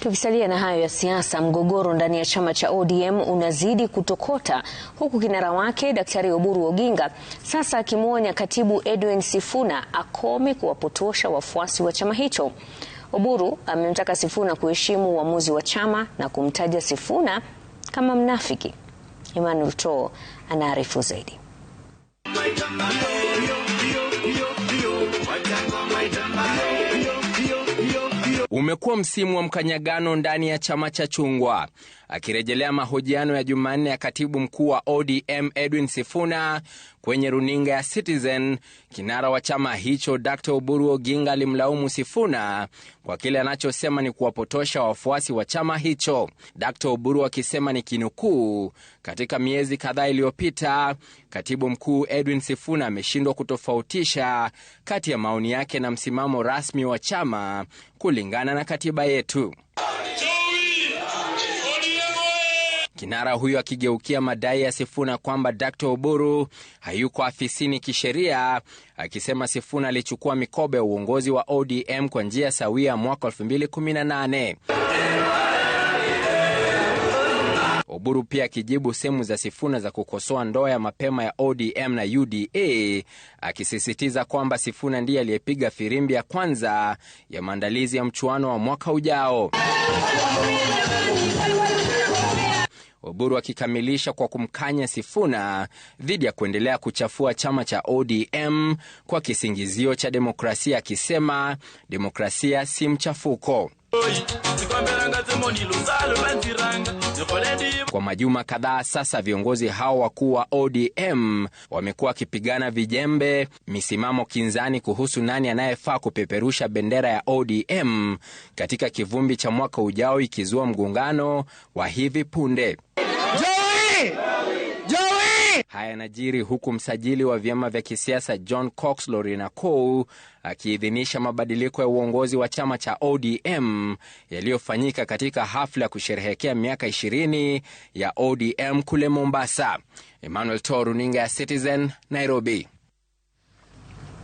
Tukisalia na hayo ya siasa, mgogoro ndani ya chama cha ODM unazidi kutokota, huku kinara wake Daktari Oburu Oginga sasa akimwonya katibu Edwin Sifuna akome kuwapotosha wafuasi wa chama hicho. Oburu amemtaka Sifuna kuheshimu uamuzi wa chama na kumtaja Sifuna kama mnafiki. Emmanuel Too anaarifu zaidi. Umekuwa msimu wa mkanyagano ndani ya chama cha chungwa. Akirejelea mahojiano ya Jumanne ya katibu mkuu wa ODM Edwin Sifuna kwenye runinga ya Citizen, kinara wa chama hicho Dr. Oburu Oginga alimlaumu Sifuna kwa kile anachosema ni kuwapotosha wafuasi wa chama hicho. Dr. Oburu akisema ni kinukuu, katika miezi kadhaa iliyopita katibu mkuu Edwin Sifuna ameshindwa kutofautisha kati ya maoni yake na msimamo rasmi wa chama kulingana na katiba yetu. Kinara huyo akigeukia madai ya Sifuna kwamba Dr. Oburu hayuko afisini kisheria, akisema Sifuna alichukua mikoba ya uongozi wa ODM kwa njia sawia mwaka 2018. Oburu pia akijibu sehemu za Sifuna za kukosoa ndoa ya mapema ya ODM na UDA, akisisitiza kwamba Sifuna ndiye aliyepiga firimbi ya kwanza ya maandalizi ya mchuano wa mwaka ujao. Oburu akikamilisha kwa kumkanya Sifuna dhidi ya kuendelea kuchafua chama cha ODM kwa kisingizio cha demokrasia, akisema demokrasia si mchafuko. Kwa majuma kadhaa sasa, viongozi hao wakuu wa ODM wamekuwa wakipigana vijembe, misimamo kinzani kuhusu nani anayefaa kupeperusha bendera ya ODM katika kivumbi cha mwaka ujao, ikizua mgongano wa hivi punde. Haya yanajiri huku msajili wa vyama vya kisiasa John Cox Lorinakou akiidhinisha mabadiliko ya uongozi wa chama cha ODM yaliyofanyika katika hafla ya kusherehekea miaka 20 ya ODM kule Mombasa. Emmanuel Too, runinga ya Citizen, Nairobi.